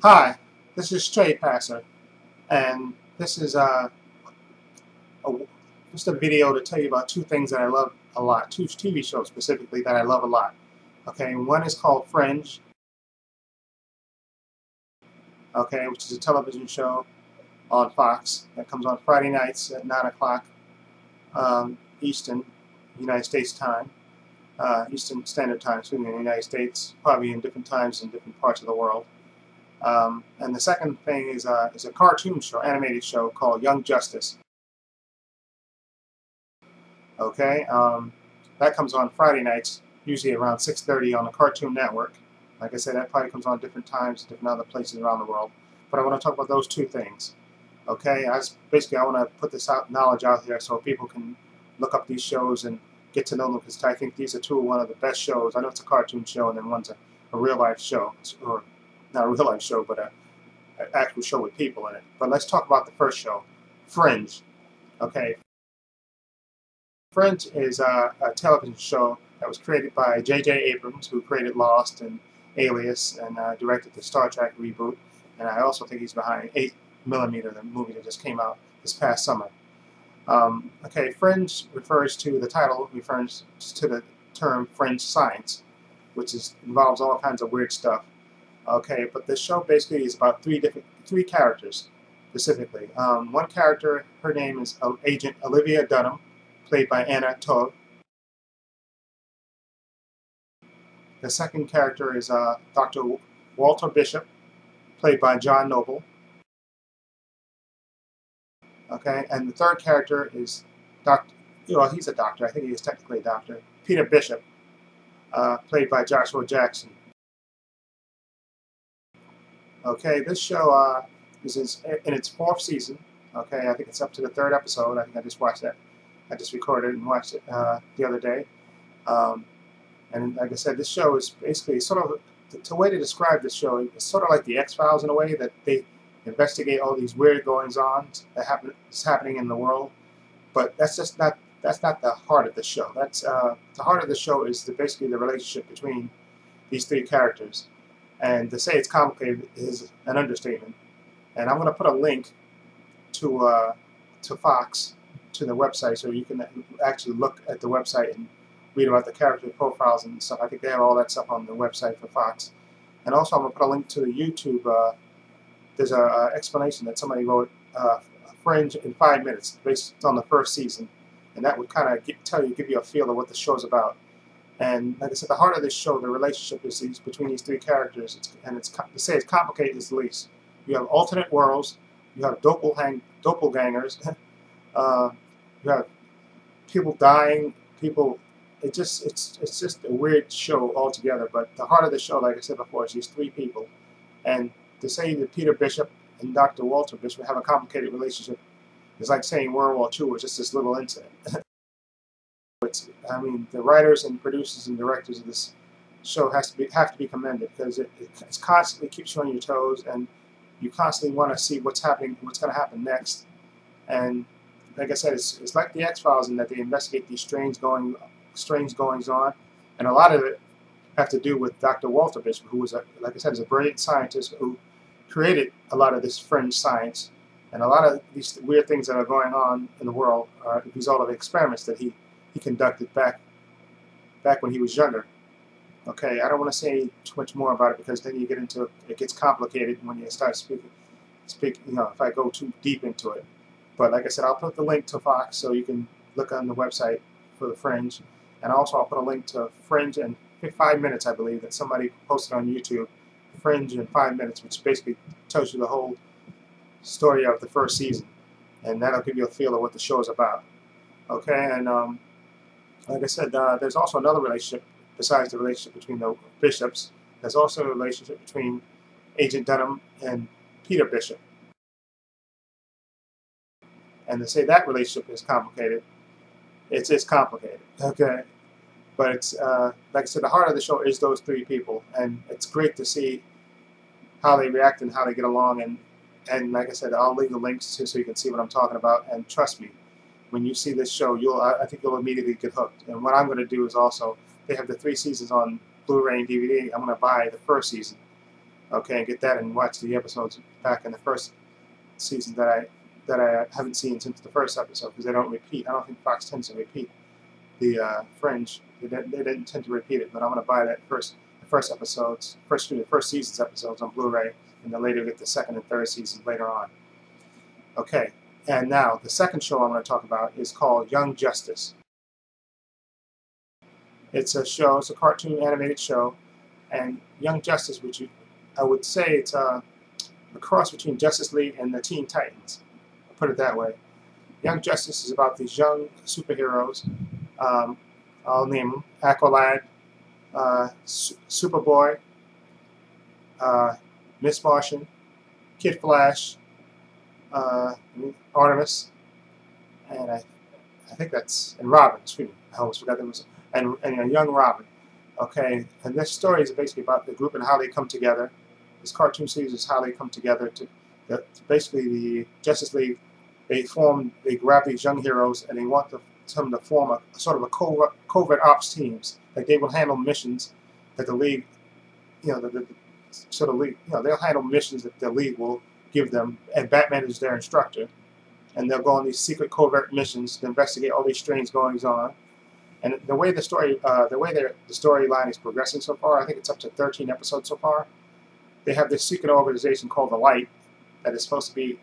Hi, this is Stray Passer, and this is just a video to tell you about two things that I love a lot, two TV shows specifically that I love a lot. Okay, one is called Fringe, okay, which is a television show on Fox that comes on Friday nights at 9 o'clock Eastern United States time, Eastern Standard Time, in the United States, probably in different times in different parts of the world. And the second thing is a cartoon show, animated show called Young Justice. Okay, that comes on Friday nights, usually around 6:30 on the Cartoon Network. Like I said, that probably comes on different times, different other places around the world. But I want to talk about those two things. Okay, basically I want to put this knowledge out there so people can look up these shows and get to know them, because I think these are one of the best shows. I know it's a cartoon show, and then one's a real life show, or not a real life show, but an actual show with people in it. But let's talk about the first show, Fringe. Okay, Fringe is a television show that was created by J.J. Abrams, who created Lost and Alias and directed the Star Trek reboot. And I also think he's behind 8mm, the movie that just came out this past summer. Okay, Fringe refers to, the title refers to the term fringe science, which involves all kinds of weird stuff. Okay, but this show basically is about three characters specifically. One character, her name is Agent Olivia Dunham, played by Anna Todd. The second character is Dr. Walter Bishop, played by John Noble. Okay, and the third character is he's a doctor. I think he is technically a doctor. Peter Bishop, played by Joshua Jackson. Okay, this show is in its 4th season. Okay, I think it's up to the 3rd episode. I think I just watched that. I just recorded and watched it the other day. And like I said, this show is basically sort of, the way to describe this show is sort of like the X-Files in a way, that they investigate all these weird goings-on that is happening in the world. But that's not the heart of the show. The heart of the show is basically the relationship between these three characters. And to say it's complicated is an understatement. And I'm going to put a link to Fox, to the website, so you can actually look at the website and read about the character profiles and stuff. I think they have all that stuff on the website for Fox. And also I'm going to put a link to the YouTube. There's an explanation that somebody wrote, Fringe in 5 minutes, based on the 1st season. And that would kind of give you a feel of what the show's about. And like I said, the heart of this show, the relationship is between these three characters. To say it's complicated is the least. You have alternate worlds. You have doppelgangers. You have people dying. It's just a weird show altogether. But the heart of the show, like I said before, is these three people. And to say that Peter Bishop and Dr. Walter Bishop have a complicated relationship is like saying World War II was just this little incident. I mean, the writers and producers and directors of this show have to be commended, because it constantly keeps you on your toes, and you constantly want to see what's going to happen next. And like I said, it's like the X-Files in that they investigate these strange goings on, and a lot of it have to do with Dr. Walter Bishop, who was, like I said, is a brilliant scientist who created a lot of this fringe science, and a lot of these weird things that are going on in the world are the result of experiments that he conducted back when he was younger. Okay, I don't want to say too much more about it, because then you get into it gets complicated when you start speaking. You know, if I go too deep into it. But like I said, I'll put the link to Fox so you can look on the website for the Fringe, and also I'll put a link to Fringe in 5 minutes, I believe, that somebody posted on YouTube. Fringe in 5 minutes, which basically tells you the whole story of the 1st season, and that'll give you a feel of what the show is about. Okay, and like I said, there's also another relationship besides the relationship between the bishops. There's also a relationship between Agent Dunham and Peter Bishop. And to say that relationship is complicated, it's complicated. Okay, but it's like I said, the heart of the show is those three people, and it's great to see how they react and how they get along. And like I said, I'll leave the links so you can see what I'm talking about. And trust me, when you see this show, I think you'll immediately get hooked. And what I'm going to do is also, they have the 3 seasons on Blu-ray and DVD. I'm going to buy the 1st season Okay, and get that and watch the episodes back in the first season that I haven't seen since the first episode, because they don't repeat. I don't think Fox tends to repeat the Fringe. They didn't tend to repeat it, but I'm going to buy that the first episodes, first season's episodes on Blu-ray, and then later get the second and third seasons later on. Okay, and now the second show I'm going to talk about is called Young Justice. It's a show, it's a cartoon animated show, and Young Justice, which I would say it's a cross between Justice League and the Teen Titans. I'll put it that way. Young Justice is about these young superheroes. I'll name them: Aqualad, Superboy, Miss Martian, Kid Flash, Artemis, and I think that's, and Robin. Excuse me, I almost forgot there was, and a young Robin. Okay, and this story is basically about the group and how they come together. This cartoon series is how they come together to basically the Justice League. They grab these young heroes and they want them to form a sort of a covert ops teams. Like they will handle missions that the League, they'll handle missions that the League will give them, and Batman is their instructor. And they'll go on these secret covert missions to investigate all these strange goings on. And the way the storyline is progressing so far, I think it's up to 13 episodes so far. They have this secret organization called the Light that is supposed to be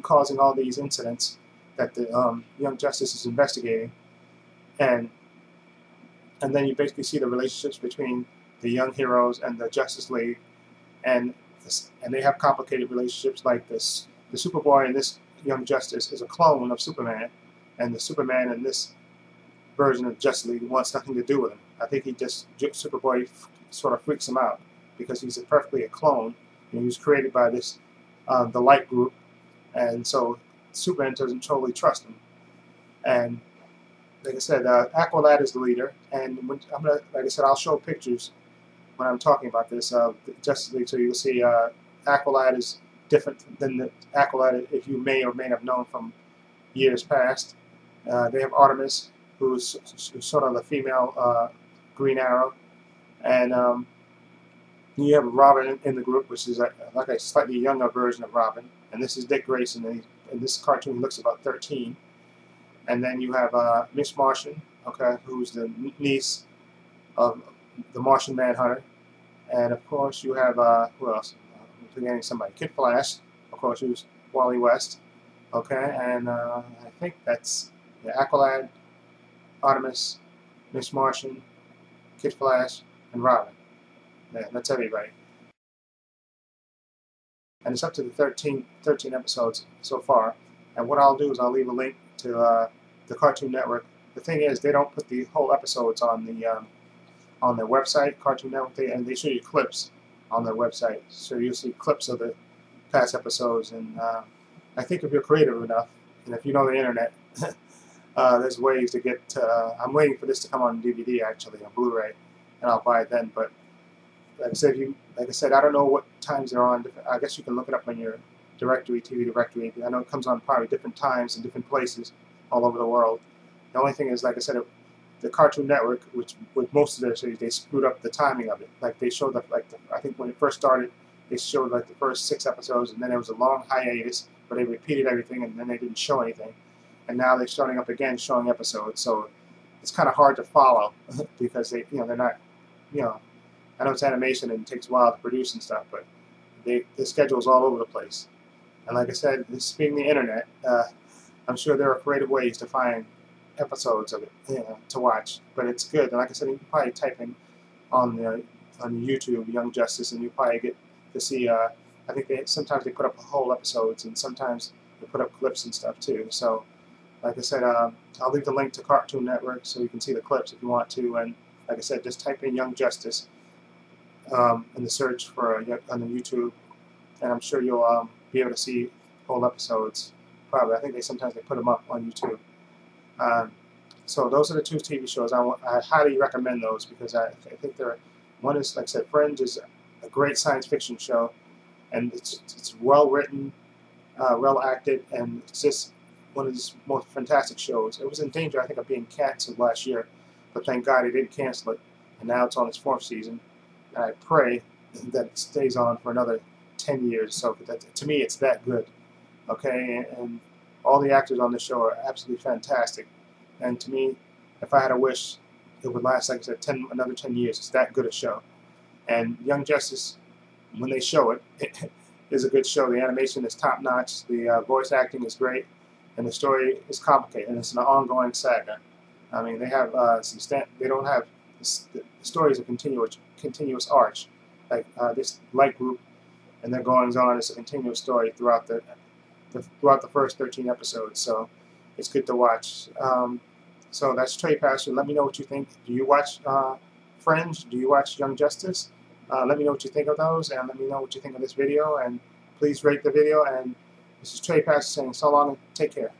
causing all these incidents that the Young Justice is investigating, and then you basically see the relationships between the young heroes and the Justice League, and they have complicated relationships like this. The Superboy in this Young Justice is a clone of Superman, and the Superman in this version of Justice League wants nothing to do with him. I think Superboy sort of freaks him out because he's perfectly a clone, and he was created by this the Light group, and so Superman doesn't totally trust him. And like I said, Aqualad is the leader, and like I said, I'll show pictures when I'm talking about this Justice League, so you'll see Aqualad is different than the Aqualad if you may or may have known from years past. They have Artemis, who's sort of the female Green Arrow, and you have Robin in the group, which is like a slightly younger version of Robin, and this is Dick Grayson, and this cartoon looks about 13. And then you have Miss Martian, okay, who's the niece of the Martian Manhunter, and of course you have who else? I'm forgetting somebody. Kid Flash, of course, who's Wally West, okay, and I think that's Aqualad, Artemis, Miss Martian, Kid Flash, and Robin. Yeah, that's everybody. And it's up to the 13 episodes so far. And what I'll do is I'll leave a link to the Cartoon Network. The thing is, they don't put the whole episodes on their website, Cartoon Network, and they show you clips on their website. So you'll see clips of the past episodes. And I think if you're creative enough, and if you know the internet, there's ways to get. I'm waiting for this to come on DVD, actually, on Blu-ray, and I'll buy it then. But like I said, I don't know what times they're on. I guess you can look it up on your directory, TV directory. I know it comes on probably different times in different places all over the world. The only thing is, like I said, the Cartoon Network, which with most of their series, they screwed up the timing of it. Like they showed I think when it first started, they showed like the first 6 episodes, and then there was a long hiatus where they repeated everything, and then they didn't show anything. And now they're starting up again, showing episodes. So it's kind of hard to follow because they're not, I know it's animation and it takes a while to produce and stuff, but the schedule's all over the place. And like I said, this being the internet, I'm sure there are creative ways to find episodes of it, to watch. But it's good. And like I said, you can probably type in on YouTube Young Justice, and you probably get to see. I think sometimes they put up whole episodes, and sometimes they put up clips and stuff too. So, like I said, I'll leave the link to Cartoon Network so you can see the clips if you want to. And like I said, just type in Young Justice in the search for on the YouTube, and I'm sure you'll be able to see whole episodes. Probably, I think sometimes they put them up on YouTube. So those are the 2 TV shows. I highly recommend those because I think one is, like I said, Fringe is a great science fiction show, and it's well written, well acted, and it's just one of the most fantastic shows. It was in danger, I think, of being canceled last year, but thank God they didn't cancel it, and now it's on its 4th season. And I pray that stays on for another 10 years. So that, to me, it's that good. Okay, and all the actors on the show are absolutely fantastic. And to me, if I had a wish, it would last, like I said, another 10 years. It's that good a show. And Young Justice, when they show it, it is a good show. The animation is top notch. The voice acting is great, and the story is complicated. And it's an ongoing saga. I mean, they have they don't have the story is a continuous arch, like this light group and their goings on is a continuous story throughout the first 13 episodes. So it's good to watch. So that's Trey Pastor. Let me know what you think. Do you watch Fringe? Do you watch Young Justice? Let me know what you think of those, and let me know what you think of this video. And please rate the video. And this is Trey Pastor saying so long and take care.